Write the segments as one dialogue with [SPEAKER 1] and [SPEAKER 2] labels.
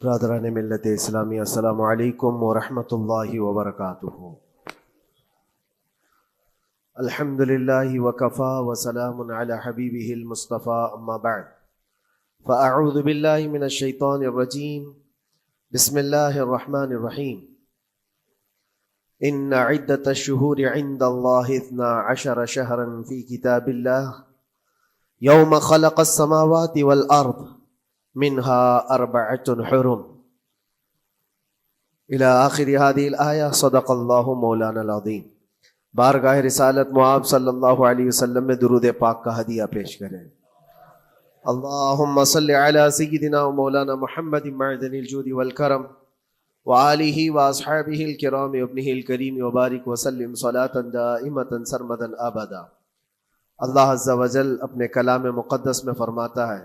[SPEAKER 1] برادران ملت اسلامی، السلام علیکم ورحمۃ اللہ وبرکاتہ۔ الحمد للہ وکفا وسلام علی حبیبہ المصطفیٰ، اما بعد فاعوذ باللہ من الشیطان الرجیم، بسم اللہ الرحمن الرحیم۔ ان عدۃ الشہور عند اللہ 12 شہرا فی کتاب اللہ یوم خلق السماوات والارض منها 4 حرم الى آخر هذه الآیہ۔ صدق اللہ مولانا العظیم۔ بارگاہ رسالت معاب صلی اللہ علیہ وسلم میں درود پاک کا ہدیہ پیش کریں۔ اللہم صل علی سیدنا و مولانا محمد معدن الجود والکرم وآلہ واصحابہ الکرام وابنہ الکریم وبارک وسلم صلاة دائمة سرمدا ابدا۔ اللہ عز و جل اپنے کلام مقدس میں فرماتا ہے،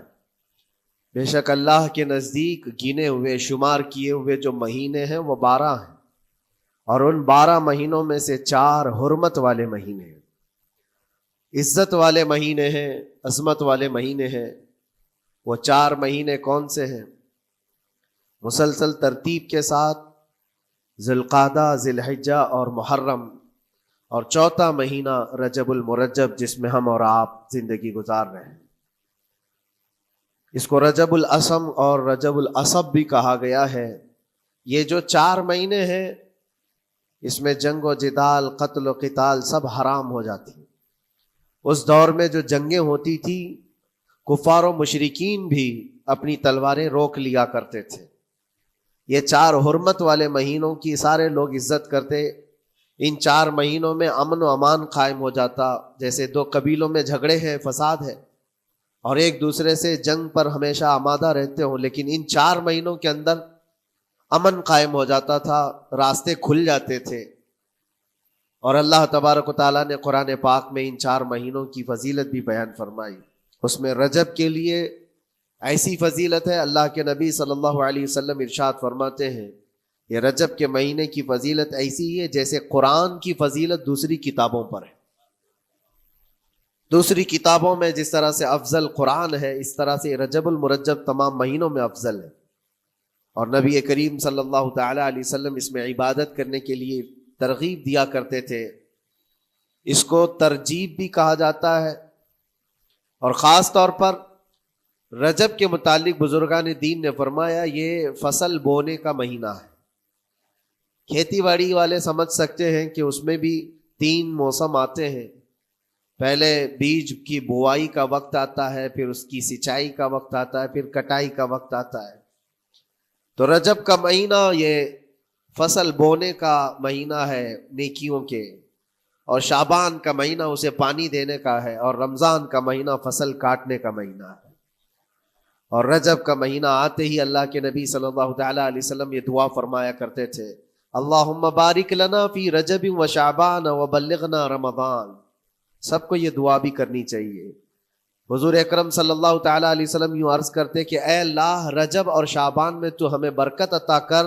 [SPEAKER 1] بے شک اللہ کے نزدیک گنے ہوئے شمار کیے ہوئے جو مہینے ہیں وہ 12 ہیں، اور ان 12 مہینوں میں سے 4 حرمت والے مہینے ہیں، عزت والے مہینے ہیں، عظمت والے مہینے ہیں۔ وہ 4 مہینے کون سے ہیں؟ مسلسل ترتیب کے ساتھ ذی القعدہ، ذی الحجہ اور محرم، اور 4تھا مہینہ رجب المرجب جس میں ہم اور آپ زندگی گزار رہے ہیں۔ اس کو رجب الاسم اور رجب العصب بھی کہا گیا ہے۔ یہ جو 4 مہینے ہیں اس میں جنگ و جدال، قتل و قتال سب حرام ہو جاتی ہیں۔ اس دور میں جو جنگیں ہوتی تھی، کفار و مشرکین بھی اپنی تلواریں روک لیا کرتے تھے۔ یہ 4 حرمت والے مہینوں کی سارے لوگ عزت کرتے۔ ان 4 مہینوں میں امن و امان قائم ہو جاتا۔ جیسے 2 قبیلوں میں جھگڑے ہیں، فساد ہے، اور ایک دوسرے سے جنگ پر ہمیشہ آمادہ رہتے ہوں، لیکن ان 4 مہینوں کے اندر امن قائم ہو جاتا تھا، راستے کھل جاتے تھے۔ اور اللہ تبارک و تعالیٰ نے قرآن پاک میں ان 4 مہینوں کی فضیلت بھی بیان فرمائی۔ اس میں رجب کے لیے ایسی فضیلت ہے، اللہ کے نبی صلی اللہ علیہ وسلم ارشاد فرماتے ہیں، یہ رجب کے مہینے کی فضیلت ایسی ہے جیسے قرآن کی فضیلت دوسری کتابوں پر ہے۔ دوسری کتابوں میں جس طرح سے افضل قرآن ہے، اس طرح سے رجب المرجب تمام مہینوں میں افضل ہے۔ اور نبی کریم صلی اللہ تعالی علیہ وسلم اس میں عبادت کرنے کے لیے ترغیب دیا کرتے تھے۔ اس کو ترجیب بھی کہا جاتا ہے، اور خاص طور پر رجب کے متعلق بزرگان دین نے فرمایا یہ فصل بونے کا مہینہ ہے۔ کھیتی باڑی والے سمجھ سکتے ہیں کہ اس میں بھی 3 موسم آتے ہیں۔ پہلے بیج کی بوائی کا وقت آتا ہے، پھر اس کی سچائی کا وقت آتا ہے، پھر کٹائی کا وقت آتا ہے۔ تو رجب کا مہینہ یہ فصل بونے کا مہینہ ہے نیکیوں کے، اور شعبان کا مہینہ اسے پانی دینے کا ہے، اور رمضان کا مہینہ فصل کاٹنے کا مہینہ ہے۔ اور رجب کا مہینہ آتے ہی اللہ کے نبی صلی اللہ تعالی علیہ وسلم یہ دعا فرمایا کرتے تھے، اللہم بارک لنا فی رجب و شعبان وبلغنا رمضان۔ سب کو یہ دعا بھی کرنی چاہیے۔ حضور اکرم صلی اللہ تعالی علیہ وسلم یوں عرض کرتے کہ اے اللہ، رجب اور شعبان میں تو ہمیں برکت عطا کر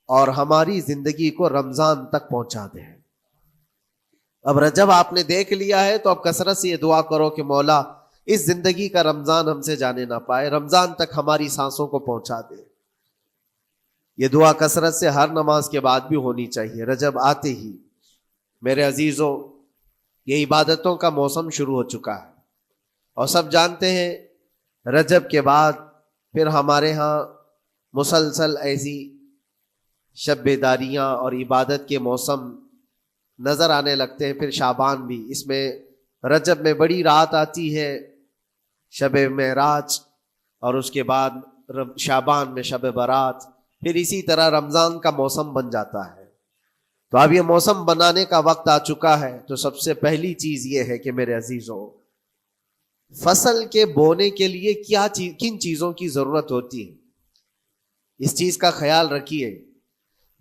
[SPEAKER 1] اور ہماری زندگی کو رمضان تک پہنچا دے۔ اب رجب آپ نے دیکھ لیا ہے تو اب کثرت سے یہ دعا کرو کہ مولا اس زندگی کا رمضان ہم سے جانے نہ پائے، رمضان تک ہماری سانسوں کو پہنچا دے۔ یہ دعا کثرت سے ہر نماز کے بعد بھی ہونی چاہیے۔ رجب آتے ہی میرے عزیزوں یہ عبادتوں کا موسم شروع ہو چکا ہے، اور سب جانتے ہیں رجب کے بعد پھر ہمارے ہاں مسلسل ایسی شب بیداریاں اور عبادت کے موسم نظر آنے لگتے ہیں۔ پھر شعبان بھی، اس میں رجب میں بڑی رات آتی ہے، شب معراج، اور اس کے بعد شعبان میں شب برات، پھر اسی طرح رمضان کا موسم بن جاتا ہے۔ تو اب یہ موسم بنانے کا وقت آ چکا ہے۔ تو سب سے پہلی چیز یہ ہے کہ میرے عزیزوں، فصل کے بونے کے لیے کن چیزوں کی ضرورت ہوتی ہے، اس چیز کا خیال رکھیے۔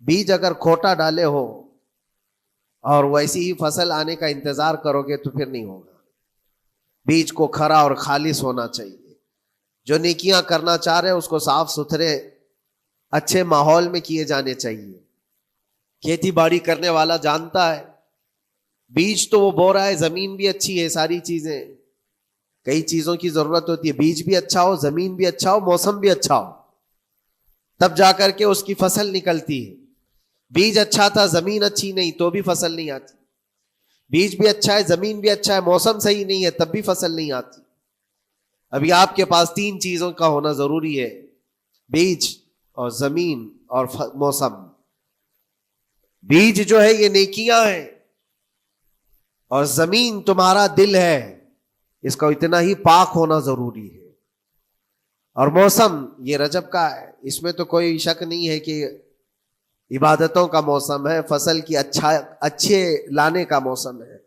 [SPEAKER 1] بیج اگر کھوٹا ڈالے ہو اور ویسی ہی فصل آنے کا انتظار کرو گے تو پھر نہیں ہوگا۔ بیج کو کھرا اور خالص ہونا چاہیے۔ جو نیکیاں کرنا چاہ رہے اس کو صاف ستھرے اچھے ماحول میں کیے جانے چاہیے۔ کھیتی باڑی کرنے والا جانتا ہے، بیج تو وہ بو رہا ہے، زمین بھی اچھی ہے، ساری چیزیں، کئی چیزوں کی ضرورت ہوتی ہے، بیج بھی اچھا ہو، زمین بھی اچھا ہو، موسم بھی اچھا ہو۔ تب جا کر کے اس کی فصل نکلتی ہے. بیج اچھا تھا زمین اچھی نہیں تو بھی فصل نہیں آتی. بیج بھی اچھا ہے زمین بھی اچھا ہے موسم صحیح نہیں ہے تب بھی فصل نہیں آتی. ابھی آپ کے پاس 3 چیزوں کا ہونا ضروری ہے, بیج اور زمین اور موسم. بیج جو ہے یہ نیکیاں ہیں, اور زمین تمہارا دل ہے, اس کا اتنا ہی پاک ہونا ضروری ہے. اور موسم یہ رجب کا ہے, اس میں تو کوئی شک نہیں ہے کہ عبادتوں کا موسم ہے, فصل کی اچھے لانے کا موسم ہے.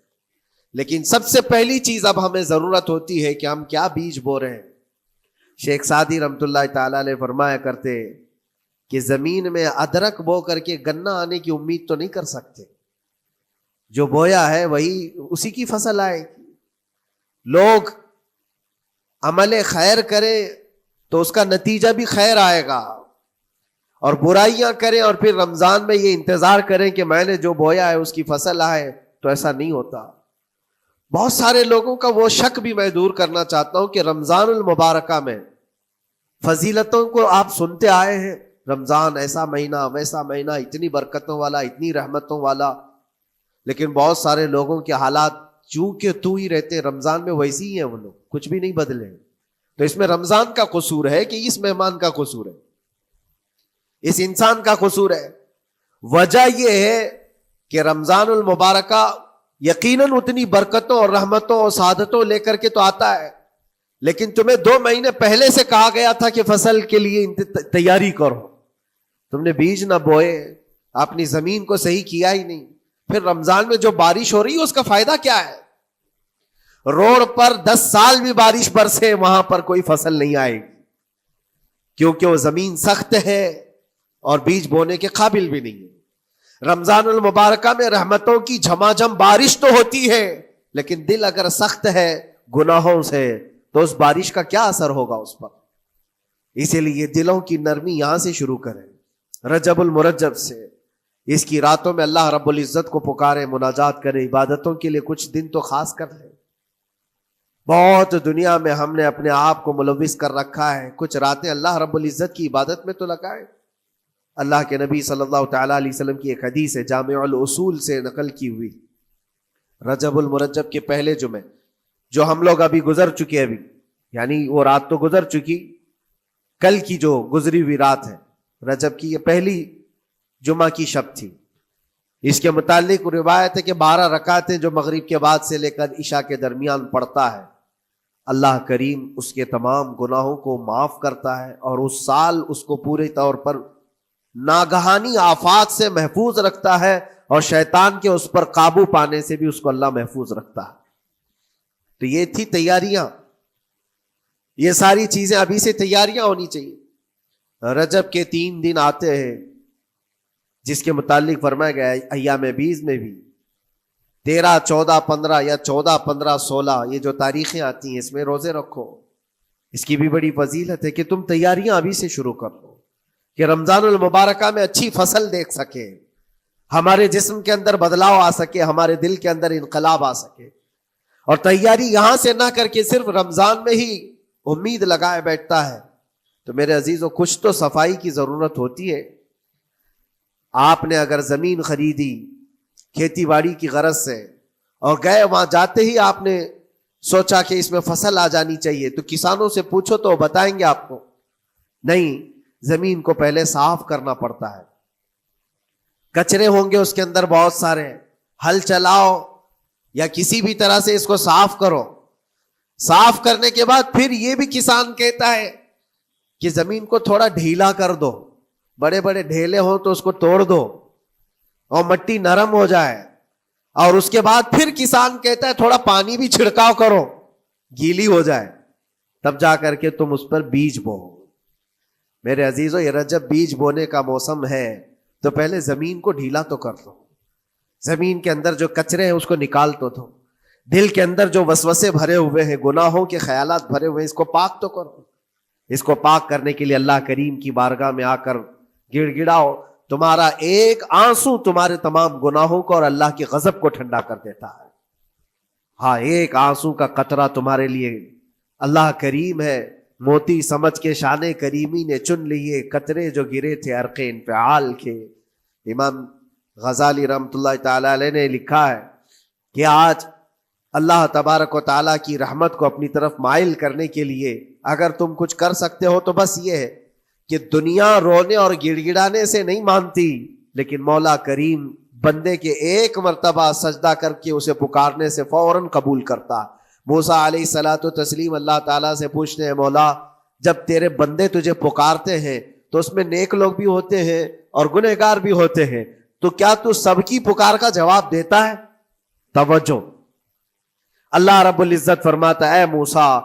[SPEAKER 1] لیکن سب سے پہلی چیز اب ہمیں ضرورت ہوتی ہے کہ ہم کیا بیج بو رہے ہیں. شیخ سعدی رحمت اللہ تعالی علیہ فرمایا کرتے کہ زمین میں ادرک بو کر کے گنا آنے کی امید تو نہیں کر سکتے, جو بویا ہے وہی اسی کی فصل آئے گی. لوگ عمل خیر کریں تو اس کا نتیجہ بھی خیر آئے گا, اور برائیاں کریں اور پھر رمضان میں یہ انتظار کریں کہ میں نے جو بویا ہے اس کی فصل آئے, تو ایسا نہیں ہوتا. بہت سارے لوگوں کا وہ شک بھی میں دور کرنا چاہتا ہوں کہ رمضان المبارکہ میں فضیلتوں کو آپ سنتے آئے ہیں, رمضان ایسا مہینہ ویسا مہینہ, اتنی برکتوں والا اتنی رحمتوں والا, لیکن بہت سارے لوگوں کے حالات چونکہ تو ہی رہتے رمضان میں ویسی ہی ہیں, وہ لوگ کچھ بھی نہیں بدلے. تو اس میں رمضان کا قصور ہے کہ اس مہمان کا قصور ہے, اس انسان کا قصور ہے؟ وجہ یہ ہے کہ رمضان المبارکہ یقیناً اتنی برکتوں اور رحمتوں اور سعادتوں لے کر کے تو آتا ہے, لیکن تمہیں 2 مہینے پہلے سے کہا گیا تھا کہ فصل کے لیے تیاری کرو, تم نے بیج نہ بوئے, اپنی زمین کو صحیح کیا ہی نہیں. پھر رمضان میں جو بارش ہو رہی ہے اس کا فائدہ کیا ہے؟ روڈ پر 10 سال بھی بارش برسے وہاں پر کوئی فصل نہیں آئے گی, کیونکہ وہ زمین سخت ہے اور بیج بونے کے قابل بھی نہیں ہے. رمضان المبارکہ میں رحمتوں کی جھماجھم بارش تو ہوتی ہے, لیکن دل اگر سخت ہے گناہوں سے تو اس بارش کا کیا اثر ہوگا اس پر. اسی لیے دلوں کی نرمی یہاں سے شروع کریں, رجب المرجب سے. اس کی راتوں میں اللہ رب العزت کو پکارے, مناجات کرے, عبادتوں کے لیے کچھ دن تو خاص کر لیں. بہت دنیا میں ہم نے اپنے آپ کو ملوث کر رکھا ہے, کچھ راتیں اللہ رب العزت کی عبادت میں تو لگائے. اللہ کے نبی صلی اللہ تعالیٰ علیہ وسلم کی ایک حدیث ہے جامع الاصول سے نقل کی ہوئی, رجب المرجب کے پہلے جمعے جو ہم لوگ ابھی گزر چکے, ابھی یعنی وہ رات تو گزر چکی, کل کی جو گزری ہوئی رات ہے رجب کی, یہ پہلی جمعہ کی شب تھی. اس کے متعلق روایت ہے کہ 12 رکعتیں جو مغرب کے بعد سے لے کر عشاء کے درمیان پڑھتا ہے, اللہ کریم اس کے تمام گناہوں کو معاف کرتا ہے, اور اس سال اس کو پورے طور پر ناگہانی آفات سے محفوظ رکھتا ہے, اور شیطان کے اس پر قابو پانے سے بھی اس کو اللہ محفوظ رکھتا ہے. تو یہ تھی تیاریاں, یہ ساری چیزیں ابھی سے تیاریاں ہونی چاہیے. رجب کے 3 دن آتے ہیں جس کے متعلق فرمایا گیا ہے ایام بیز میں بھی 13, 14, 15 یا 14, 15, 16 یہ جو تاریخیں آتی ہیں اس میں روزے رکھو. اس کی بھی بڑی فضیلت ہے کہ تم تیاریاں ابھی سے شروع کر دو کہ رمضان المبارکہ میں اچھی فصل دیکھ سکے, ہمارے جسم کے اندر بدلاؤ آ سکے, ہمارے دل کے اندر انقلاب آ سکے. اور تیاری یہاں سے نہ کر کے صرف رمضان میں ہی امید لگائے بیٹھتا ہے. تو میرے عزیزوں کچھ تو صفائی کی ضرورت ہوتی ہے. آپ نے اگر زمین خریدی کھیتی باڑی کی غرض سے اور گئے, وہاں جاتے ہی آپ نے سوچا کہ اس میں فصل آ جانی چاہیے, تو کسانوں سے پوچھو تو وہ بتائیں گے آپ کو نہیں, زمین کو پہلے صاف کرنا پڑتا ہے, کچرے ہوں گے اس کے اندر بہت سارے, ہل چلاؤ یا کسی بھی طرح سے اس کو صاف کرو. صاف کرنے کے بعد پھر یہ بھی کسان کہتا ہے کہ زمین کو تھوڑا ڈھیلا کر دو, بڑے بڑے ڈھیلے ہوں تو اس کو توڑ دو اور مٹی نرم ہو جائے. اور اس کے بعد پھر کسان کہتا ہے تھوڑا پانی بھی چھڑکاؤ کرو, گیلی ہو جائے, تب جا کر کے تم اس پر بیج بو. میرے عزیزو یہ رجب بیج بونے کا موسم ہے, تو پہلے زمین کو ڈھیلا تو کر دو, زمین کے اندر جو کچرے ہیں اس کو نکال تو دو, دل کے اندر جو وسوسے بھرے ہوئے ہیں, گناہوں کے خیالات بھرے ہوئے ہیں, اس کو پاک تو کرو. اس کو پاک کرنے کے لیے اللہ کریم کی بارگاہ میں آ کر گڑ گڑاؤ. تمہارا ایک آنسو تمہارے تمام گناہوں کو اور اللہ کی غضب کو ٹھنڈا کر دیتا ہے. ہاں, ایک آنسو کا قطرہ تمہارے لیے اللہ کریم ہے, موتی سمجھ کے شان کریمی نے چن لیے قطرے جو گرے تھے عرق انفعال کے۔ امام غزالی رحمۃ اللہ تعالی علیہ نے لکھا ہے کہ آج اللہ تبارک و تعالیٰ کی رحمت کو اپنی طرف مائل کرنے کے لیے اگر تم کچھ کر سکتے ہو تو بس یہ ہے کہ دنیا رونے اور گڑ گڑانے سے نہیں مانتی، لیکن مولا کریم بندے کے ایک مرتبہ سجدہ کر کے اسے پکارنے سے فوراً قبول کرتا۔ موسیٰ علیہ الصلاۃ والتسلیم اللہ تعالیٰ سے پوچھتے ہیں، مولا جب تیرے بندے تجھے پکارتے ہیں تو اس میں نیک لوگ بھی ہوتے ہیں اور گنہگار بھی ہوتے ہیں، تو کیا تو سب کی پکار کا جواب دیتا ہے؟ توجہ، اللہ رب العزت فرماتا ہے، اے موسیٰ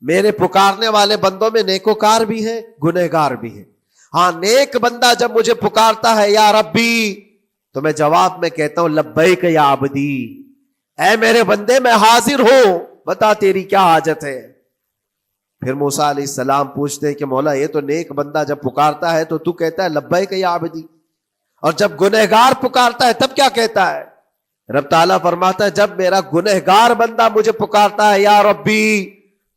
[SPEAKER 1] میرے پکارنے والے بندوں میں نیکوکار بھی ہیں گنہگار بھی ہیں۔ ہاں نیک بندہ جب مجھے پکارتا ہے یا ربی تو میں جواب میں کہتا ہوں لبیک یا عبدی، اے میرے بندے میں حاضر ہوں، بتا تیری کیا حاجت ہے۔ پھر موسیٰ علیہ السلام پوچھتے ہیں کہ مولا یہ تو نیک بندہ جب پکارتا ہے تو کہتا ہے لبیک یا عبدی، اور جب گنہگار پکارتا ہے تب کیا کہتا ہے؟ رب تعالیٰ فرماتا ہے جب میرا گنہگار بندہ مجھے پکارتا ہے یا ربی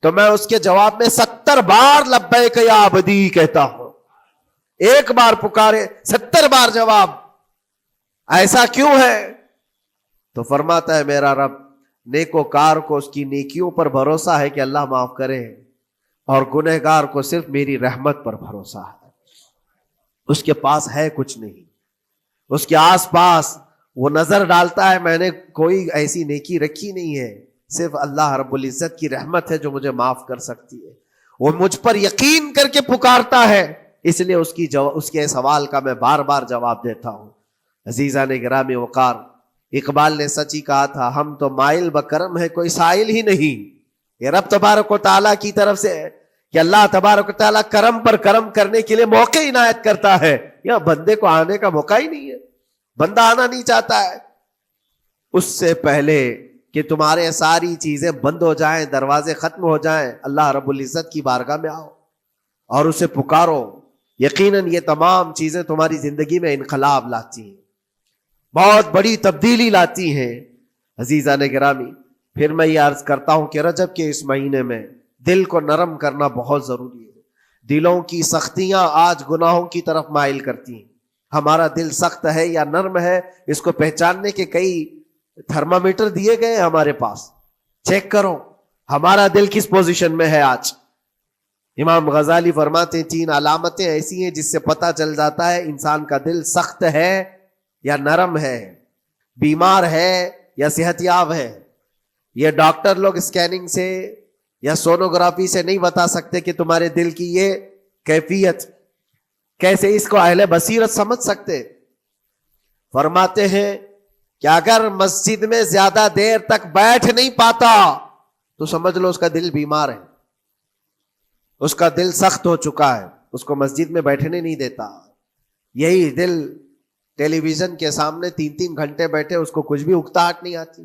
[SPEAKER 1] تو میں اس کے جواب میں 70 بار لبیک یا عبدی کہتا ہوں۔ ایک بار پکارے 70 بار جواب، ایسا کیوں ہے؟ تو فرماتا ہے میرا رب نیکوکار کو اس کی نیکیوں پر بھروسہ ہے کہ اللہ معاف کرے، اور گنہگار کو صرف میری رحمت پر بھروسہ ہے۔ اس کے پاس ہے کچھ نہیں، اس کے آس پاس وہ نظر ڈالتا ہے میں نے کوئی ایسی نیکی رکھی نہیں ہے، صرف اللہ رب العزت کی رحمت ہے جو مجھے معاف کر سکتی ہے۔ وہ مجھ پر یقین کر کے پکارتا ہے، اس لیے اس کے سوال کا میں بار بار جواب دیتا ہوں۔ عزیزان گرامی وقار، اقبال نے سچ ہی کہا تھا، ہم تو مائل بکرم ہے کوئی سائل ہی نہیں۔ یہ رب تبارک و تعالیٰ کی طرف سے ہے کہ اللہ تبارک و تعالیٰ کرم پر کرم کرنے کے لیے موقع عنایت کرتا ہے، یا بندے کو آنے کا موقع ہی نہیں ہے، بندہ آنا نہیں چاہتا ہے۔ اس سے پہلے کہ تمہارے ساری چیزیں بند ہو جائیں، دروازے ختم ہو جائیں، اللہ رب العزت کی بارگاہ میں آؤ اور اسے پکارو، یقیناً یہ تمام چیزیں تمہاری زندگی میں انقلاب لاتی ہیں، بہت بڑی تبدیلی لاتی ہیں۔ عزیزان گرامی، پھر میں یہ عرض کرتا ہوں کہ رجب کے اس مہینے میں دل کو نرم کرنا بہت ضروری ہے۔ دلوں کی سختیاں آج گناہوں کی طرف مائل کرتی ہیں۔ ہمارا دل سخت ہے یا نرم ہے، اس کو پہچاننے کے کئی تھرمامیٹر دیے گئے ہمارے پاس، چیک کرو ہمارا دل کس پوزیشن میں ہے آج۔ امام غزالی فرماتے ہیں 3 علامتیں ایسی ہیں جس سے پتہ چل جاتا ہے انسان کا دل سخت ہے یا نرم ہے، بیمار ہے یا صحت یاب ہے۔ یہ ڈاکٹر لوگ اسکیننگ سے یا سونوگرافی سے نہیں بتا سکتے کہ تمہارے دل کی یہ کیفیت، کیسے اس کو اہل بصیرت سمجھ سکتے؟ فرماتے ہیں کہ اگر مسجد میں زیادہ دیر تک بیٹھ نہیں پاتا تو سمجھ لو اس کا دل بیمار ہے، اس کا دل سخت ہو چکا ہے، اس کو مسجد میں بیٹھنے نہیں دیتا۔ یہی دل ٹیلی ویژن کے سامنے 3 گھنٹے بیٹھے، اس کو کچھ بھی اکتاہٹ نہیں آتی،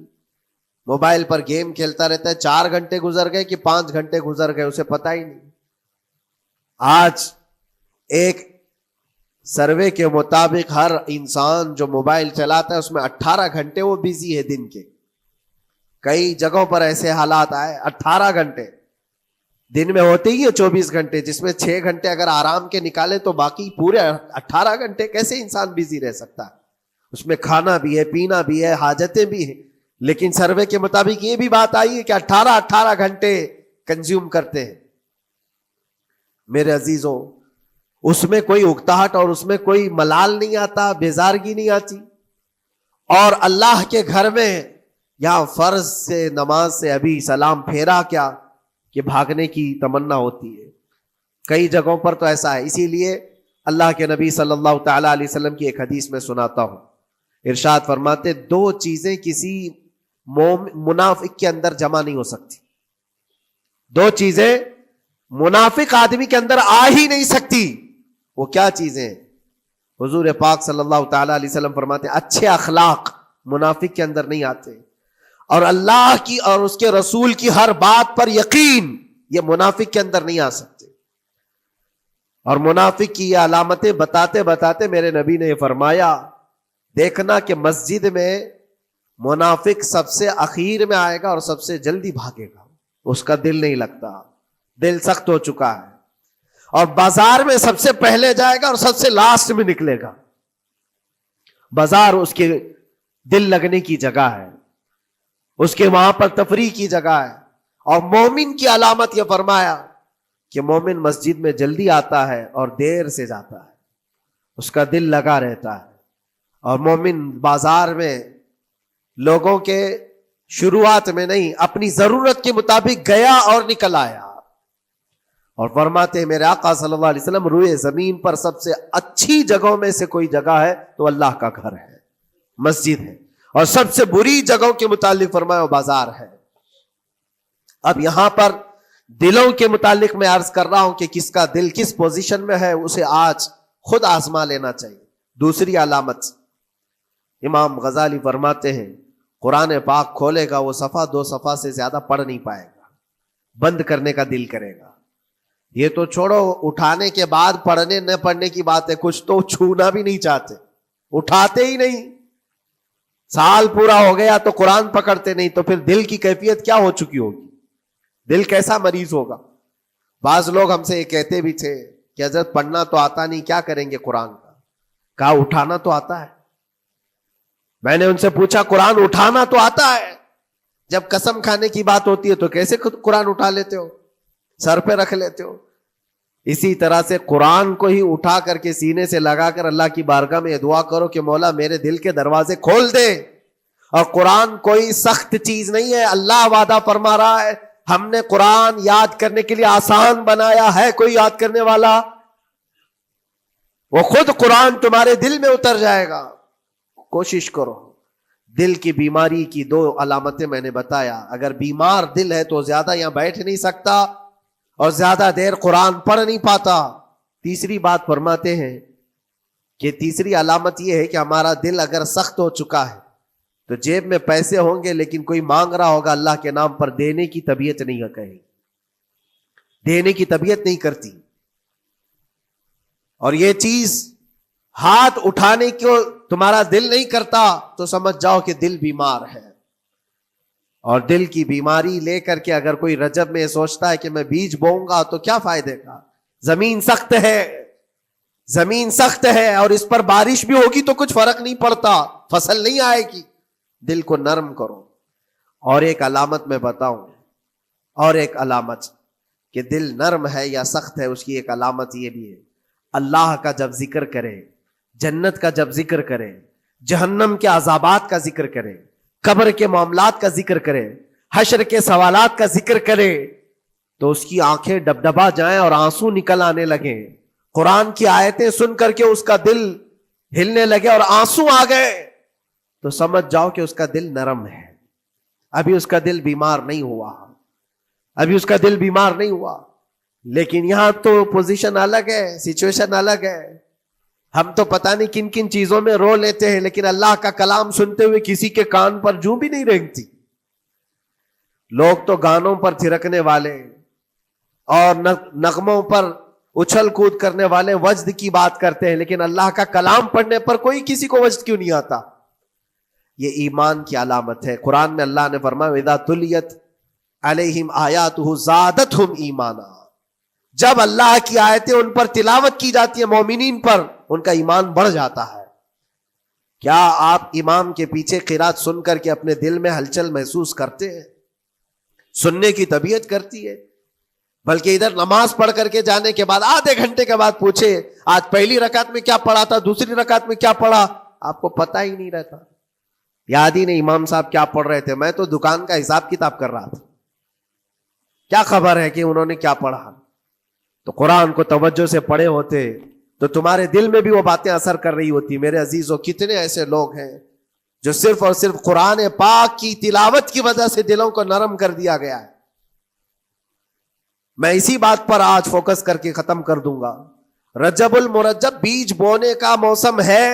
[SPEAKER 1] موبائل پر گیم کھیلتا رہتا ہے، 4 گھنٹے گزر گئے کہ 5 گھنٹے گزر گئے اسے پتہ ہی نہیں۔ آج ایک سروے کے مطابق ہر انسان جو موبائل چلاتا ہے اس میں 18 گھنٹے وہ بیزی ہے دن کے۔ کئی جگہوں پر ایسے حالات آئے 18 گھنٹے دن میں ہوتے ہی ہے 24 گھنٹے، جس میں 6 گھنٹے اگر آرام کے نکالے تو باقی پورے 18 گھنٹے کیسے انسان بیزی رہ سکتا ہے؟ اس میں کھانا بھی ہے، پینا بھی ہے، حاجتیں بھی ہیں، لیکن سروے کے مطابق یہ بھی بات آئی ہے کہ 18 گھنٹے کنزیوم کرتے ہیں۔ میرے عزیزوں، اس میں کوئی اکتاہٹ اور اس میں کوئی ملال نہیں آتا، بیزارگی نہیں آتی، اور اللہ کے گھر میں یا فرض سے نماز سے ابھی سلام پھیرا کیا کہ بھاگنے کی تمنا ہوتی ہے۔ کئی جگہوں پر تو ایسا ہے، اسی لیے اللہ کے نبی صلی اللہ تعالی علیہ وسلم کی ایک حدیث میں سناتا ہوں، ارشاد فرماتے 2 چیزیں کسی منافق کے اندر جمع نہیں ہو سکتی، 2 چیزیں منافق آدمی کے اندر آ ہی نہیں سکتی۔ وہ کیا چیزیں ہیں؟ حضور پاک صلی اللہ تعالی علیہ وسلم فرماتے ہیں اچھے اخلاق منافق کے اندر نہیں آتے، اور اللہ کی اور اس کے رسول کی ہر بات پر یقین، یہ منافق کے اندر نہیں آ سکتے۔ اور منافق کی یہ علامتیں بتاتے بتاتے میرے نبی نے یہ فرمایا، دیکھنا کہ مسجد میں منافق سب سے اخیر میں آئے گا اور سب سے جلدی بھاگے گا، اس کا دل نہیں لگتا۔ دل سخت ہو چکا ہے، اور بازار میں سب سے پہلے جائے گا اور سب سے لاسٹ میں نکلے گا. بازار اس کے دل لگنے کی جگہ ہے، اس کے وہاں پر تفریح کی جگہ ہے. اور مومن کی علامت یہ فرمایا کہ مومن مسجد میں جلدی آتا ہے اور دیر سے جاتا ہے، اس کا دل لگا رہتا ہے. اور مومن بازار میں لوگوں کے شروعات میں نہیں، اپنی ضرورت کے مطابق گیا اور نکل آیا. اور فرماتے ہیں میرے آقا صلی اللہ علیہ وسلم، روئے زمین پر سب سے اچھی جگہوں میں سے کوئی جگہ ہے تو اللہ کا گھر ہے، مسجد ہے. اور سب سے بری جگہوں کے متعلق فرمایا وہ بازار ہے. اب یہاں پر دلوں کے متعلق میں عرض کر رہا ہوں کہ کس کا دل کس پوزیشن میں ہے، اسے آج خود آزما لینا چاہیے. دوسری علامت، امام غزالی فرماتے ہیں قرآن پاک کھولے گا وہ صفحہ 2 صفحہ سے زیادہ پڑھ نہیں پائے گا، بند کرنے کا دل کرے گا. یہ تو چھوڑو اٹھانے کے بعد پڑھنے نہ پڑھنے کی بات ہے، کچھ تو چھونا بھی نہیں چاہتے، اٹھاتے ہی نہیں. سال پورا ہو گیا تو قرآن پکڑتے نہیں، تو پھر دل کی کیفیت کیا ہو چکی ہوگی، دل کیسا مریض ہوگا. بعض لوگ ہم سے یہ کہتے بھی تھے کہ حضرت پڑھنا تو آتا نہیں، کیا کریں گے قرآن کا. کہا اٹھانا تو آتا ہے. میں نے ان سے پوچھا قرآن اٹھانا تو آتا ہے، جب قسم کھانے کی بات ہوتی ہے تو کیسے قرآن اٹھا لیتے ہو، سر پہ رکھ لیتے ہو. اسی طرح سے قرآن کو ہی اٹھا کر کے سینے سے لگا کر اللہ کی بارگاہ میں دعا کرو کہ مولا میرے دل کے دروازے کھول دے. اور قرآن کوئی سخت چیز نہیں ہے، اللہ وعدہ فرما رہا ہے ہم نے قرآن یاد کرنے کے لیے آسان بنایا ہے. کوئی یاد کرنے والا، وہ خود قرآن تمہارے دل میں اتر جائے گا. کوشش کرو. دل کی بیماری کی 2 علامتیں میں نے بتایا. اگر بیمار دل ہے تو زیادہ یہاں بیٹھ نہیں سکتا اور زیادہ دیر قرآن پڑھ نہیں پاتا. تیسری بات فرماتے ہیں کہ تیسری علامت یہ ہے کہ ہمارا دل اگر سخت ہو چکا ہے تو جیب میں پیسے ہوں گے لیکن کوئی مانگ رہا ہوگا اللہ کے نام پر، دینے کی طبیعت نہیں ہے، کہیں دینے کی طبیعت نہیں کرتی. اور یہ چیز ہاتھ اٹھانے کو تمہارا دل نہیں کرتا تو سمجھ جاؤ کہ دل بیمار ہے. اور دل کی بیماری لے کر کے اگر کوئی رجب میں سوچتا ہے کہ میں بیج بوؤں گا تو کیا فائدے کا، زمین سخت ہے، زمین سخت ہے اور اس پر بارش بھی ہوگی تو کچھ فرق نہیں پڑتا، فصل نہیں آئے گی. دل کو نرم کرو. اور ایک علامت میں بتاؤں، اور ایک علامت کہ دل نرم ہے یا سخت ہے، اس کی ایک علامت یہ بھی ہے، اللہ کا جب ذکر کرے، جنت کا جب ذکر کرے، جہنم کے عذابات کا ذکر کرے، قبر کے معاملات کا ذکر کرے، حشر کے سوالات کا ذکر کرے، تو اس کی آنکھیں ڈبڈبا جائیں اور آنسو نکل آنے لگیں. قرآن کی آیتیں سن کر کے اس کا دل ہلنے لگے اور آنسو آ گئے تو سمجھ جاؤ کہ اس کا دل نرم ہے. ابھی اس کا دل بیمار نہیں ہوا، ابھی اس کا دل بیمار نہیں ہوا. لیکن یہاں تو پوزیشن الگ ہے، سچویشن الگ ہے. ہم تو پتہ نہیں کن کن چیزوں میں رو لیتے ہیں، لیکن اللہ کا کلام سنتے ہوئے کسی کے کان پر جوں بھی نہیں رینگتی. لوگ تو گانوں پر تھرکنے والے اور نغموں پر اچھل کود کرنے والے وجد کی بات کرتے ہیں، لیکن اللہ کا کلام پڑھنے پر کوئی کسی کو وجد کیوں نہیں آتا. یہ ایمان کی علامت ہے. قرآن میں اللہ نے فرمایا اذا تلیت علیہم آیاتہ زادتہم ایمانا، جب اللہ کی آیتیں ان پر تلاوت کی جاتی ہیں، مومنین پر، ان کا ایمان بڑھ جاتا ہے. کیا آپ امام کے پیچھے قرات سن کر کے اپنے دل میں ہلچل محسوس کرتے ہیں؟ سننے کی طبیعت کرتی ہے. بلکہ ادھر نماز پڑھ کر کے جانے کے بعد آدھے گھنٹے کے بعد پوچھے آج پہلی رکعت میں کیا پڑھا تھا، دوسری رکعت میں کیا پڑھا، آپ کو پتہ ہی نہیں رہتا، یاد ہی نہیں امام صاحب کیا پڑھ رہے تھے. میں تو دکان کا حساب کتاب کر رہا تھا، کیا خبر ہے کہ انہوں نے کیا پڑھا. تو قرآن کو توجہ سے پڑھے ہوتے تو تمہارے دل میں بھی وہ باتیں اثر کر رہی ہوتی. میرے عزیزوں، کتنے ایسے لوگ ہیں جو صرف اور صرف قرآن پاک کی تلاوت کی وجہ سے دلوں کو نرم کر دیا گیا ہے. میں اسی بات پر آج فوکس کر کے ختم کر دوں گا. رجب المرجب بیج بونے کا موسم ہے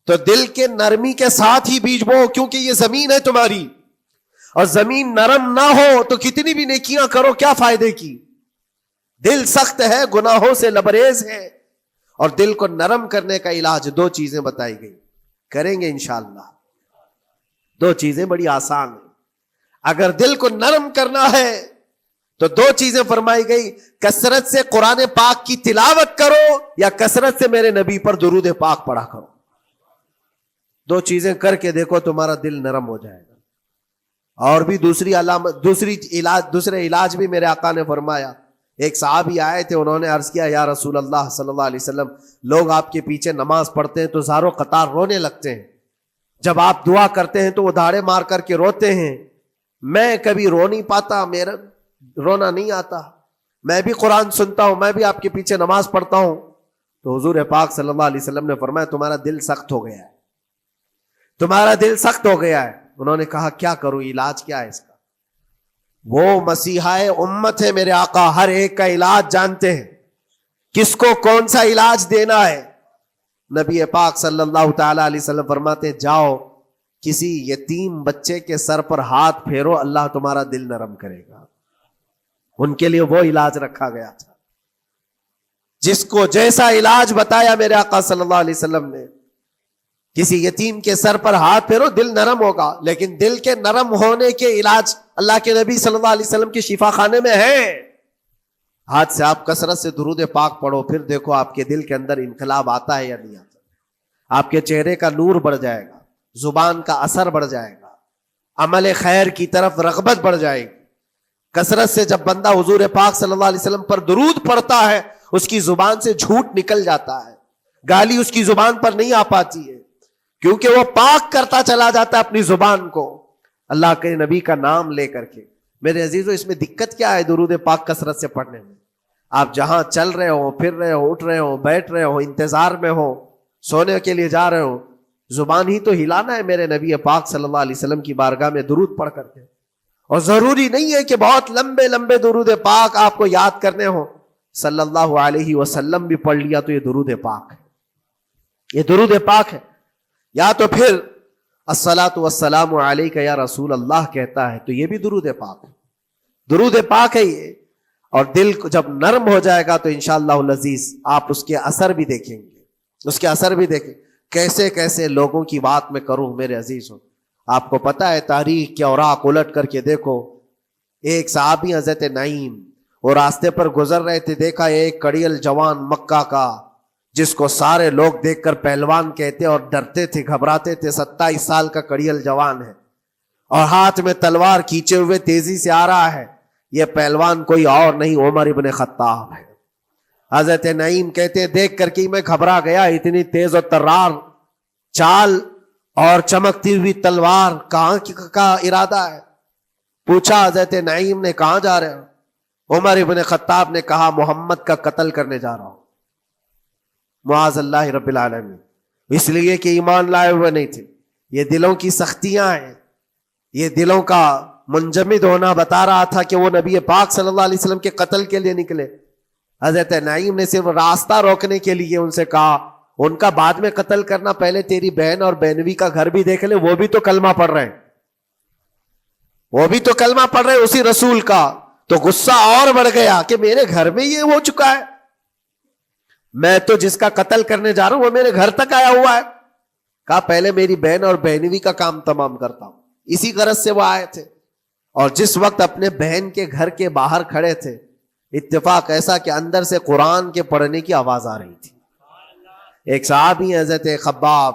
[SPEAKER 1] تو دل کے نرمی کے ساتھ ہی بیج بو، کیونکہ یہ زمین ہے تمہاری، اور زمین نرم نہ ہو تو کتنی بھی نیکیاں کرو کیا فائدے کی. دل سخت ہے، گناہوں سے لبریز ہے، اور دل کو نرم کرنے کا علاج 2 چیزیں بتائی گئی، کریں گے انشاءاللہ. 2 چیزیں بڑی آسان ہیں. اگر دل کو نرم کرنا ہے تو دو چیزیں فرمائی گئی، کثرت سے قرآن پاک کی تلاوت کرو یا کثرت سے میرے نبی پر درود پاک پڑھا کرو. دو چیزیں کر کے دیکھو تمہارا دل نرم ہو جائے گا. اور بھی دوسرے علاج بھی میرے آقا نے فرمایا. ایک صحابی آئے تھے، انہوں نے عرض کیا یا رسول اللہ صلی اللہ علیہ وسلم، لوگ آپ کے پیچھے نماز پڑھتے ہیں تو زاروں قطار رونے لگتے ہیں، جب آپ دعا کرتے ہیں تو وہ دھاڑے مار کر کے روتے ہیں، میں کبھی رو نہیں پاتا، میرا رونا نہیں آتا، میں بھی قرآن سنتا ہوں، میں بھی آپ کے پیچھے نماز پڑھتا ہوں. تو حضور پاک صلی اللہ علیہ وسلم نے فرمایا تمہارا دل سخت ہو گیا ہے، تمہارا دل سخت ہو گیا ہے. انہوں نے کہا کیا کروں، علاج کیا ہے اس کا؟ وہ مسیحائے امت ہے میرے آقا، ہر ایک کا علاج جانتے ہیں، کس کو کون سا علاج دینا ہے. نبی پاک صلی اللہ تعالی علیہ وسلم فرماتے ہیں جاؤ کسی یتیم بچے کے سر پر ہاتھ پھیرو، اللہ تمہارا دل نرم کرے گا. ان کے لیے وہ علاج رکھا گیا تھا. جس کو جیسا علاج بتایا میرے آقا صلی اللہ علیہ وسلم نے، کسی یتیم کے سر پر ہاتھ پھیرو، دل نرم ہوگا. لیکن دل کے نرم ہونے کے علاج اللہ کے نبی صلی اللہ علیہ وسلم کے شفا خانے میں ہے. ہاتھ سے آپ کثرت سے درود پاک پڑھو، پھر دیکھو آپ کے دل کے اندر انقلاب آتا ہے یا نہیں آتا. آپ کے چہرے کا نور بڑھ جائے گا، زبان کا اثر بڑھ جائے گا، عمل خیر کی طرف رغبت بڑھ جائے گی. کثرت سے جب بندہ حضور پاک صلی اللہ علیہ وسلم پر درود پڑھتا ہے، اس کی زبان سے جھوٹ نکل جاتا ہے، گالی اس کی زبان پر نہیں آ پاتی ہے، کیونکہ وہ پاک کرتا چلا جاتا ہے اپنی زبان کو اللہ کے نبی کا نام لے کر کے. میرے عزیزو، اس میں دقت کیا ہے درود پاک کثرت سے پڑھنے میں؟ آپ جہاں چل رہے ہو، پھر رہے ہو، اٹھ رہے ہو، بیٹھ رہے ہو، انتظار میں ہو، سونے کے لیے جا رہے ہو، زبان ہی تو ہلانا ہے میرے نبی پاک صلی اللہ علیہ وسلم کی بارگاہ میں درود پڑھ کر کے. اور ضروری نہیں ہے کہ بہت لمبے لمبے درود پاک آپ کو یاد کرنے ہو، صلی اللہ علیہ وسلم بھی پڑھ لیا تو یہ درود پاک ہے، یہ درود پاک ہے. یا تو پھر الصلاۃ والسلام علیک یا رسول اللہ کہتا ہے تو یہ بھی درود پاک ہے، درود پاک ہے یہ. اور دل کو جب نرم ہو جائے گا تو انشاءاللہ العزیز آپ اس کے اثر بھی دیکھیں گے، اس کے اثر بھی دیکھیں. کیسے کیسے لوگوں کی بات میں کروں میرے عزیز ہو. آپ کو پتا ہے تاریخ کے اوراق الٹ کر کے دیکھو. ایک صحابی حضرت نعیم وہ راستے پر گزر رہے تھے، دیکھا ایک کڑیل جوان مکہ کا جس کو سارے لوگ دیکھ کر پہلوان کہتے اور ڈرتے تھے، گھبراتے تھے. 27 سال کا کڑیل جوان ہے اور ہاتھ میں تلوار کھینچے ہوئے تیزی سے آ رہا ہے. یہ پہلوان کوئی اور نہیں عمر ابن خطاب ہے. حضرت نعیم کہتے ہیں دیکھ کر کے میں گھبرا گیا، اتنی تیز اور ترار چال اور چمکتی ہوئی تلوار، کہاں کا ارادہ ہے؟ پوچھا حضرت نعیم نے کہاں جا رہے ہو؟ عمر ابن خطاب نے کہا محمد کا قتل کرنے جا رہا ہوں. معاذ اللہ رب العالمین. اس لیے کہ ایمان لائے ہوئے نہیں تھے. یہ دلوں کی سختیاں ہیں، یہ دلوں کا منجمد ہونا بتا رہا تھا کہ وہ نبی پاک صلی اللہ علیہ وسلم کے قتل کے لیے نکلے. حضرت نعیم نے صرف راستہ روکنے کے لیے ان سے کہا ان کا بعد میں قتل کرنا، پہلے تیری بہن اور بہنوی کا گھر بھی دیکھ لے، وہ بھی تو کلمہ پڑھ رہے ہیں، وہ بھی تو کلمہ پڑھ رہے ہیں اسی رسول کا. تو غصہ اور بڑھ گیا کہ میرے گھر میں یہ ہو چکا ہے، میں تو جس کا قتل کرنے جا رہا ہوں وہ میرے گھر تک آیا ہوا ہے. کہا پہلے میری بہن اور بہنوی کا کام تمام کرتا ہوں. اسی غرض سے وہ آئے تھے. اور جس وقت اپنے بہن کے گھر کے باہر کھڑے تھے، اتفاق ایسا کہ اندر سے قرآن کے پڑھنے کی آواز آ رہی تھی. ایک صحابی حضرت خباب،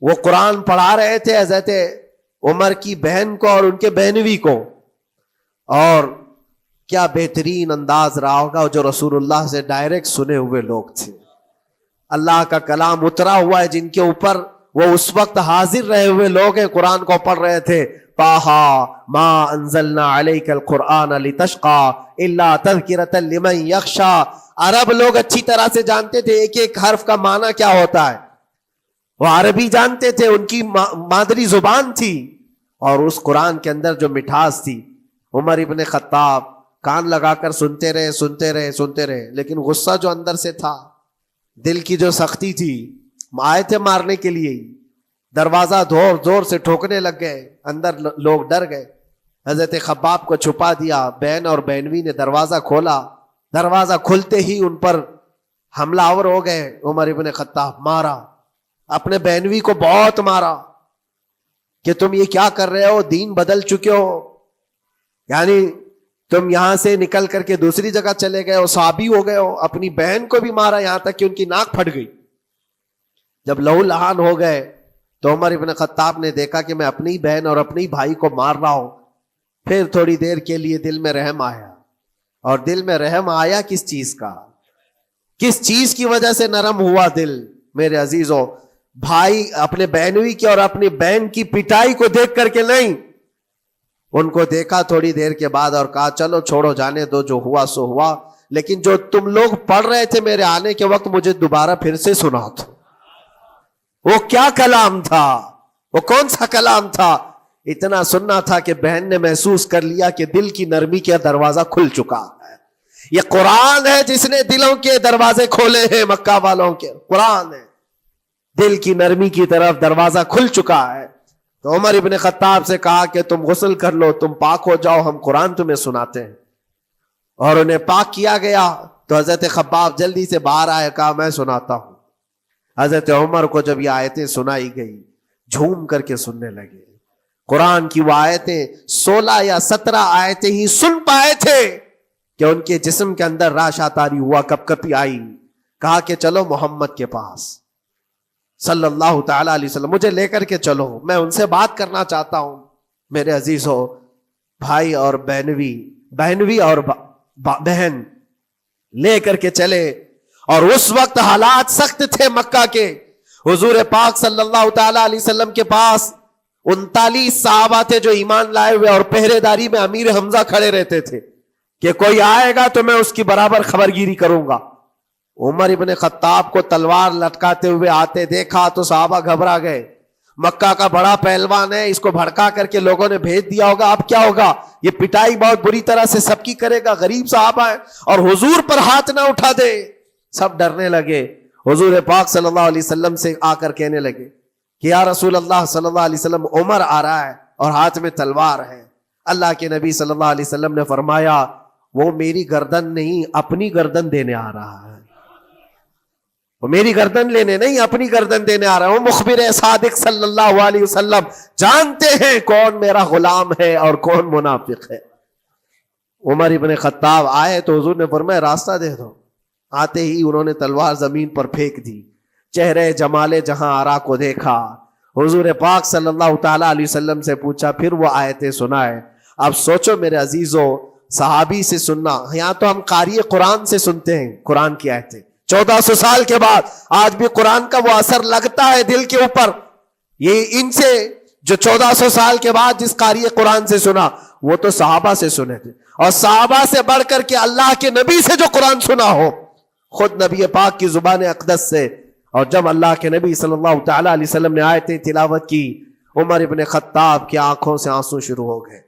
[SPEAKER 1] وہ قرآن پڑھا رہے تھے حضرت عمر کی بہن کو اور ان کے بہنوی کو. اور کیا بہترین انداز رہا ہوگا، جو رسول اللہ سے ڈائریکٹ سنے ہوئے لوگ تھے. اللہ کا کلام اترا ہوا ہے جن کے اوپر، وہ اس وقت حاضر رہے ہوئے لوگ ہیں، قرآن کو پڑھ رہے تھے. طٰہٰ ما انزلنا علیک القرآن لتشقی الا تذکرۃ لمن یخشی. عرب لوگ اچھی طرح سے جانتے تھے ایک ایک حرف کا معنی کیا ہوتا ہے، وہ عربی جانتے تھے، ان کی مادری زبان تھی. اور اس قرآن کے اندر جو مٹھاس تھی، عمر ابن خطاب کان لگا کر سنتے رہے سنتے رہے سنتے رہے. لیکن غصہ جو اندر سے تھا، دل کی جو سختی تھی، آئے تھے مارنے کے لیے، دروازہ زور زور سے ٹھوکنے لگ گئے. اندر لوگ ڈر گئے. حضرت خباب کو چھپا دیا، بہن اور بہنوی نے دروازہ کھولا. دروازہ کھلتے ہی ان پر حملہ آور ہو گئے. عمر ابن خطاب مارا، اپنے بہنوی کو بہت مارا کہ تم یہ کیا کر رہے ہو، دین بدل چکے ہو. یعنی تم یہاں سے نکل کر کے دوسری جگہ چلے گئے ہو، صحابی ہو گئے ہو، اپنی بہن کو بھی مارا یہاں تک کہ ان کی ناک پھٹ گئی. جب لہو لہان ہو گئے تو عمر ابن خطاب نے دیکھا کہ میں اپنی بہن اور اپنی بھائی کو مار رہا ہوں. پھر تھوڑی دیر کے لیے دل میں رحم آیا. اور دل میں رحم آیا کس چیز کا؟ کس چیز کی وجہ سے نرم ہوا دل میرے عزیزوں؟ بھائی اپنے بہنوئی کی اور اپنی بہن کی پٹائی کو دیکھ کر کے نہیں، ان کو دیکھا تھوڑی دیر کے بعد اور کہا چلو چھوڑو جانے دو، جو ہوا سو ہوا، لیکن جو تم لوگ پڑھ رہے تھے میرے آنے کے وقت مجھے دوبارہ پھر سے سنا دو. وہ کیا کلام تھا؟ وہ کون سا کلام تھا؟ اتنا سننا تھا کہ بہن نے محسوس کر لیا کہ دل کی نرمی کا دروازہ کھل چکا ہے. یہ قرآن ہے جس نے دلوں کے دروازے کھولے ہیں. مکہ والوں کے قرآن ہے، دل کی نرمی کی طرف دروازہ کھل چکا ہے. تو عمر ابن خطاب سے کہا کہ تم غسل کر لو، تم پاک ہو جاؤ، ہم قرآن تمہیں سناتے ہیں. اور انہیں پاک کیا گیا. تو حضرت خباب جلدی سے باہر آئے، کہا میں سناتا ہوں. حضرت عمر کو جب یہ آیتیں سنائی گئی جھوم کر کے سننے لگے. قرآن کی وہ آیتیں 16 یا 17 آیتیں ہی سن پائے تھے کہ ان کے جسم کے اندر راشا تاری ہوا، کپ کپی آئی. کہا کہ چلو محمد کے پاس صلی اللہ تعالی علیہ وسلم، مجھے لے کر کے چلو، میں ان سے بات کرنا چاہتا ہوں. میرے عزیزو، بھائی اور بہنوی اور بہن لے کر کے چلے. اور اس وقت حالات سخت تھے مکہ کے. حضور پاک صلی اللہ تعالی علیہ وسلم کے پاس 39 صحابہ تھے جو ایمان لائے ہوئے، اور پہرے داری میں امیر حمزہ کھڑے رہتے تھے کہ کوئی آئے گا تو میں اس کی برابر خبرگیری کروں گا. عمر ابن خطاب کو تلوار لٹکاتے ہوئے آتے دیکھا تو صحابہ گھبرا گئے. مکہ کا بڑا پہلوان ہے، اس کو بھڑکا کر کے لوگوں نے بھیج دیا ہوگا، اب کیا ہوگا؟ یہ پٹائی بہت بری طرح سے سب کی کرے گا. غریب صحابہ ہیں اور حضور پر ہاتھ نہ اٹھا دے. سب ڈرنے لگے. حضور پاک صلی اللہ علیہ وسلم سے آ کر کہنے لگے کہ یا رسول اللہ صلی اللہ علیہ وسلم، عمر آ رہا ہے اور ہاتھ میں تلوار ہے. اللہ کے نبی صلی اللہ علیہ وسلم نے فرمایا وہ میری گردن نہیں، اپنی گردن دینے آ رہا ہے. وہ میری گردن لینے نہیں، اپنی گردن دینے آ رہا ہے. وہ مخبر صادق صلی اللہ علیہ وسلم جانتے ہیں کون میرا غلام ہے اور کون منافق ہے. عمر ابن خطاب آئے تو حضور نے فرمایا راستہ دے دو. آتے ہی انہوں نے تلوار زمین پر پھینک دی. چہرے جمال جہاں آرا کو دیکھا. حضور پاک صلی اللہ تعالی علیہ وسلم سے پوچھا، پھر وہ آیتیں سنائے. اب سوچو میرے عزیزو، صحابی سے سننا، یہاں تو ہم قاری قرآن سے سنتے ہیں قرآن کی آیتیں 1400 سال کے بعد. آج بھی قرآن کا وہ اثر لگتا ہے دل کے اوپر. یہ ان سے جو 1400 سال کے بعد جس قاری قرآن سے سنا وہ تو صحابہ سے سنے تھے، اور صحابہ سے بڑھ کر کے اللہ کے نبی سے جو قرآن سنا ہو، خود نبی پاک کی زبان اقدس سے. اور جب اللہ کے نبی صلی اللہ تعالی علیہ وسلم نے آیتیں تلاوت کی، عمر ابن خطاب کی آنکھوں سے آنسو شروع ہو گئے.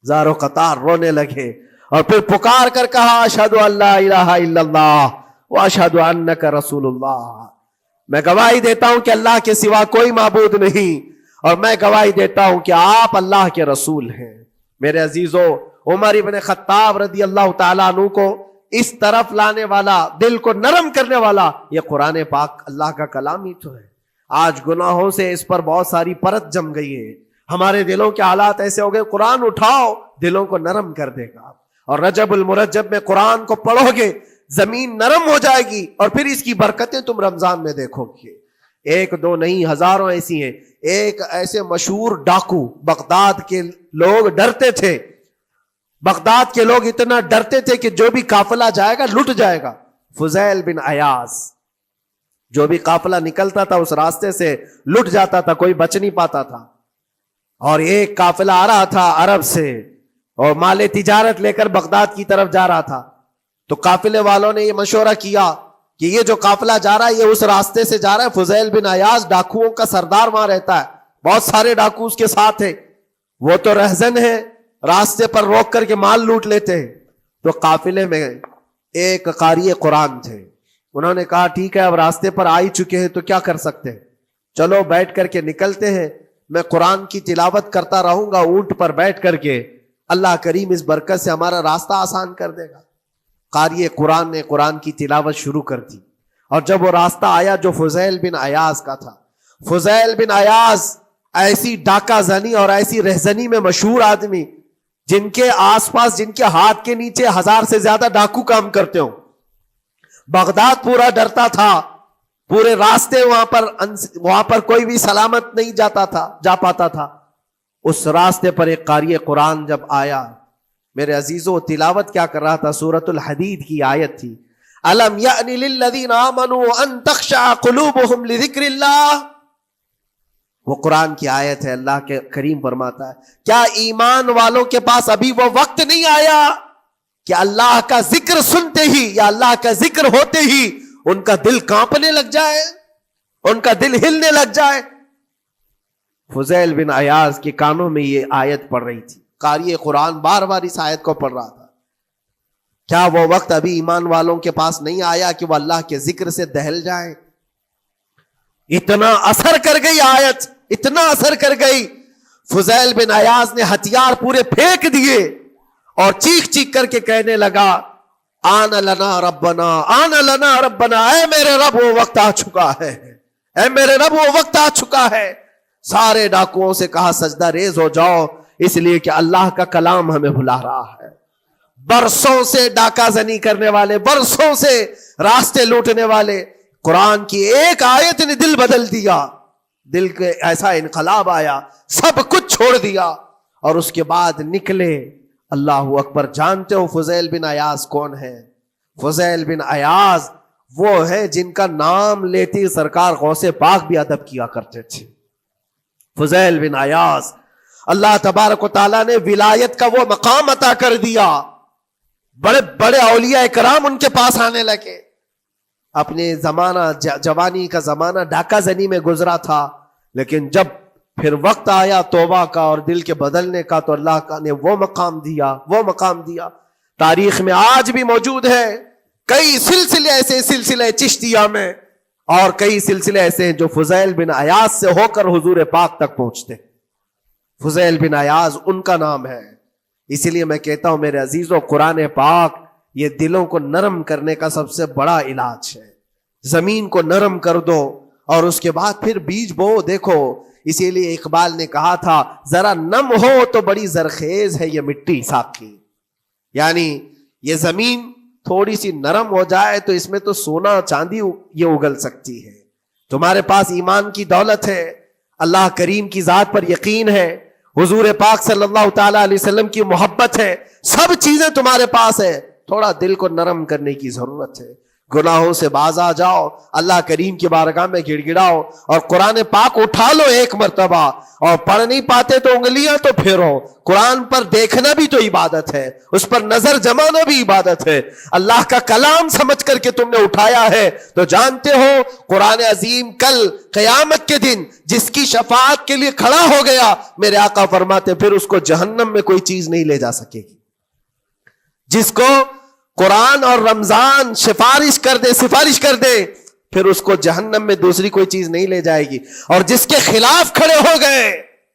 [SPEAKER 1] زارو قطار رونے لگے اور پھر پکار کر کہا اشہد ان لا الہ الا اللہ واشہد انک رسول اللہ. میں گواہی دیتا ہوں کہ اللہ کے سوا کوئی معبود نہیں، اور میں گواہی دیتا ہوں کہ آپ اللہ کے رسول ہیں. میرے عزیزو، عمر ابن خطاب رضی اللہ تعالیٰ عنہ کو اس طرف لانے والا، دل کو نرم کرنے والا، یہ قرآن پاک اللہ کا کلام ہی تو ہے. آج گناہوں سے اس پر بہت ساری پرت جم گئی ہے. ہمارے دلوں کے حالات ایسے ہو گئے، قرآن اٹھاؤ دلوں کو نرم کر دے گا. اور رجب المرجب میں قرآن کو پڑھو گے زمین نرم ہو جائے گی، اور پھر اس کی برکتیں تم رمضان میں دیکھو گے. ایک دو نہیں، ہزاروں ایسی ہیں. ایک ایسے مشہور ڈاکو، بغداد کے لوگ ڈرتے تھے. بغداد کے لوگ اتنا ڈرتے تھے کہ جو بھی قافلہ جائے گا لٹ جائے گا. فضیل بن عیاض، جو بھی قافلہ نکلتا تھا اس راستے سے لٹ جاتا تھا، کوئی بچ نہیں پاتا تھا. اور ایک قافلہ آ رہا تھا عرب سے اور مال تجارت لے کر بغداد کی طرف جا رہا تھا. تو قافلے والوں نے یہ مشورہ کیا کہ یہ جو قافلہ جا رہا ہے یہ اس راستے سے جا رہا ہے. فضیل بن عیاض ڈاکوؤں کا سردار وہاں رہتا ہے، بہت سارے ڈاکو اس کے ساتھ ہیں، وہ تو رہزن ہے، راستے پر روک کر کے مال لوٹ لیتے ہیں. تو قافلے میں ایک قاری قرآن تھے. انہوں نے کہا ٹھیک ہے، اب راستے پر آ ہی چکے ہیں تو کیا کر سکتے ہیں، چلو بیٹھ کر کے نکلتے ہیں. میں قرآن کی تلاوت کرتا رہوں گا اونٹ پر بیٹھ کر کے، اللہ کریم اس برکت سے ہمارا راستہ آسان کر دے گا. قاری قرآن نے قرآن کی تلاوت شروع کر دی. اور جب وہ راستہ آیا جو فضیل بن عیاض کا تھا، فضیل بن عیاض ایسی ڈاکہ زنی اور ایسی رہزنی میں مشہور آدمی، جن کے آس پاس، جن کے ہاتھ کے نیچے 1000 سے زیادہ ڈاکو کام کرتے ہوں. بغداد پورا ڈرتا تھا، پورے راستے وہاں پر کوئی بھی سلامت نہیں جا پاتا تھا. اس راستے پر ایک قاری قرآن جب آیا، میرے عزیزو تلاوت کیا کر رہا تھا؟ سورۃ الحدید کی آیت تھی، الم یأن للذین آمنوا ان تخشع قلوبهم لذکر اللہ. وہ قرآن کی آیت ہے. اللہ کے کریم فرماتا ہے کیا ایمان والوں کے پاس ابھی وہ وقت نہیں آیا کہ اللہ کا ذکر سنتے ہی یا اللہ کا ذکر ہوتے ہی ان کا دل کانپنے لگ جائے، ان کا دل ہلنے لگ جائے. فضیل بن عیاض کے کانوں میں یہ آیت پڑھ رہی تھی. قاری قرآن بار بار اس آیت کو پڑھ رہا تھا. کیا وہ وقت ابھی ایمان والوں کے پاس نہیں آیا کہ وہ اللہ کے ذکر سے دہل جائیں؟ اتنا اثر کر گئی آیت، اتنا اثر کر گئی. فضیل بن عیاض نے ہتھیار پورے پھینک دیے اور چیخ چیخ کر کے کہنے لگا آن لنا ربنا، آن لنا ربنا، اے میرے رب وہ وقت آ چکا ہے، اے میرے رب وہ وقت آ چکا ہے. سارے ڈاکوؤں سے کہا سجدہ ریز ہو جاؤ، اس لیے کہ اللہ کا کلام ہمیں بلا رہا ہے. برسوں سے ڈاکہ زنی کرنے والے، برسوں سے راستے لوٹنے والے، قرآن کی ایک آیت نے دل بدل دیا. دل کے ایسا انقلاب آیا، سب کچھ چھوڑ دیا اور اس کے بعد نکلے. اللہ اکبر. جانتے ہو فضیل بن عیاض کون ہے؟ فضیل بن عیاض وہ ہے جن کا نام لیتی سرکار غوث پاک بھی ادب کیا کرتے تھے. فضیل بن عیاض اللہ تبارک و تعالیٰ نے ولایت کا وہ مقام عطا کر دیا. بڑے بڑے اولیاء کرام ان کے پاس آنے لگے. اپنے زمانہ جوانی کا زمانہ ڈاکہ زنی میں گزرا تھا، لیکن جب پھر وقت آیا توبہ کا اور دل کے بدلنے کا تو اللہ نے وہ مقام دیا. تاریخ میں آج بھی موجود ہے کئی سلسلے ایسے، سلسلے چشتیہ میں، اور کئی سلسلے ایسے ہیں جو فضیل بن عیاض سے ہو کر حضور پاک تک پہنچتے. فضیل بن عیاض ان کا نام ہے. اسی لیے میں کہتا ہوں میرے عزیزو، قرآن پاک یہ دلوں کو نرم کرنے کا سب سے بڑا علاج ہے. زمین کو نرم کر دو اور اس کے بعد پھر بیج بو. دیکھو اسی لیے اقبال نے کہا تھا ذرا نم ہو تو بڑی زرخیز ہے یہ مٹی ساقی. یعنی یہ زمین تھوڑی سی نرم ہو جائے تو اس میں تو سونا چاندی یہ اگل سکتی ہے. تمہارے پاس ایمان کی دولت ہے، اللہ کریم کی ذات پر یقین ہے، حضور پاک صلی اللہ تعالی علیہ وسلم کی محبت ہے، سب چیزیں تمہارے پاس ہے. تھوڑا دل کو نرم کرنے کی ضرورت ہے. گناہوں سے باز آ جاؤ، اللہ کریم کی بارگاہ میں گڑ گڑاؤ اور قرآن پاک اٹھا لو ایک مرتبہ. اور پڑھ نہیں پاتے تو انگلیاں تو پھیرو. قرآن پر دیکھنا بھی تو عبادت ہے، اس پر نظر جمانا بھی عبادت ہے. اللہ کا کلام سمجھ کر کے تم نے اٹھایا ہے تو جانتے ہو قرآن عظیم کل قیامت کے دن جس کی شفاعت کے لیے کھڑا ہو گیا، میرے آقا فرماتے پھر اس کو جہنم میں کوئی چیز نہیں لے جا سکے گی. جس کو قرآن اور رمضان سفارش کر دے پھر اس کو جہنم میں دوسری کوئی چیز نہیں لے جائے گی. اور جس کے خلاف کھڑے ہو گئے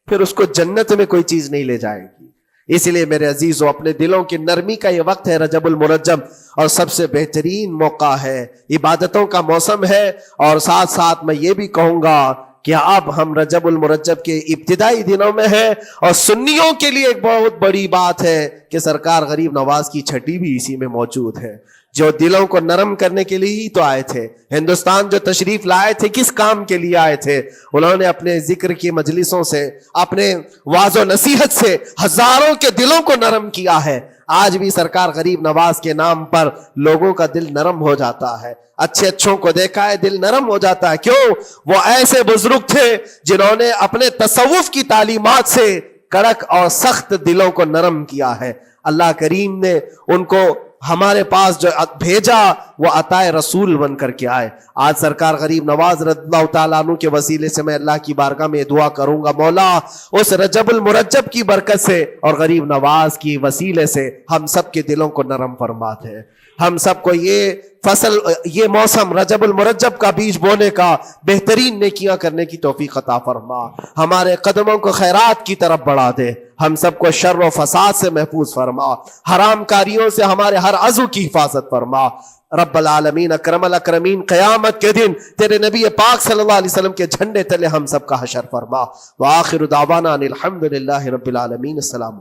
[SPEAKER 1] پھر اس کو جنت میں کوئی چیز نہیں لے جائے گی. اس لیے میرے عزیزو اپنے دلوں کی نرمی کا یہ وقت ہے رجب المرجب، اور سب سے بہترین موقع ہے، عبادتوں کا موسم ہے. اور ساتھ ساتھ میں یہ بھی کہوں گا کہ اب ہم رجب المرجب کے ابتدائی دنوں میں ہیں، اور سنیوں کے لیے ایک بہت بڑی بات ہے کہ سرکار غریب نواز کی چھٹی بھی اسی میں موجود ہے، جو دلوں کو نرم کرنے کے لیے ہی تو آئے تھے. ہندوستان جو تشریف لائے تھے کس کام کے لیے آئے تھے؟ انہوں نے اپنے ذکر کی مجلسوں سے، اپنے واعظ و نصیحت سے ہزاروں کے دلوں کو نرم کیا ہے. آج بھی سرکار غریب نواز کے نام پر لوگوں کا دل نرم ہو جاتا ہے. اچھوں کو دیکھا ہے دل نرم ہو جاتا ہے. کیوں؟ وہ ایسے بزرگ تھے جنہوں نے اپنے تصوف کی تعلیمات سے کڑک اور سخت دلوں کو نرم کیا ہے. اللہ کریم نے ان کو ہمارے پاس جو بھیجا وہ عطائے رسول بن کر کے آئے. آج سرکار غریب نواز رضی اللہ تعالیٰ عنہ کے وسیلے سے میں اللہ کی بارگاہ میں دعا کروں گا، مولا اس رجب المرجب کی برکت سے اور غریب نواز کی وسیلے سے ہم سب کے دلوں کو نرم فرما دے. ہم سب کو یہ فصل، یہ موسم رجب المرجب کا بیج بونے کا، بہترین نیکیاں کرنے کی توفیق عطا فرما. ہمارے قدموں کو خیرات کی طرف بڑھا دے. ہم سب کو شر و فساد سے محفوظ فرما. حرام کاریوں سے ہمارے ہر عضو کی حفاظت فرما. رب العالمین اکرم الاکرمین قیامت کے دن تیرے نبی پاک صلی اللہ علیہ وسلم کے جھنڈے تلے ہم سب کا حشر فرما. وآخر دعوانا ان الحمد للہ رب العالمین. السلام.